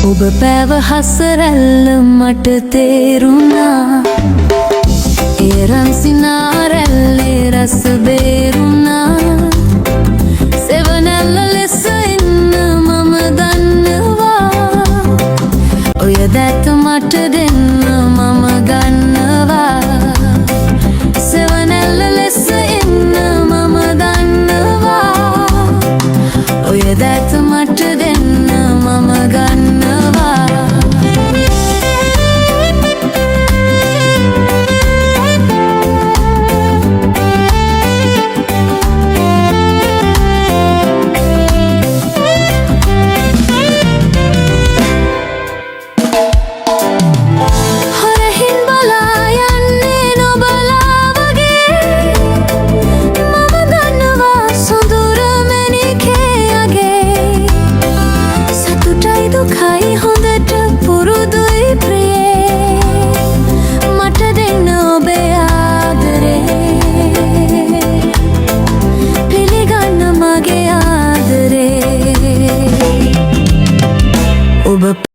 ඔබ පැව හසරැල්ල මට තේරුණා ඒරන් සිනාරැල්ලේ රස බේරුණා සෙවනැල්ල ලෙස ඉන්න මම දන්නවා ඔය දැක මට දෙන්න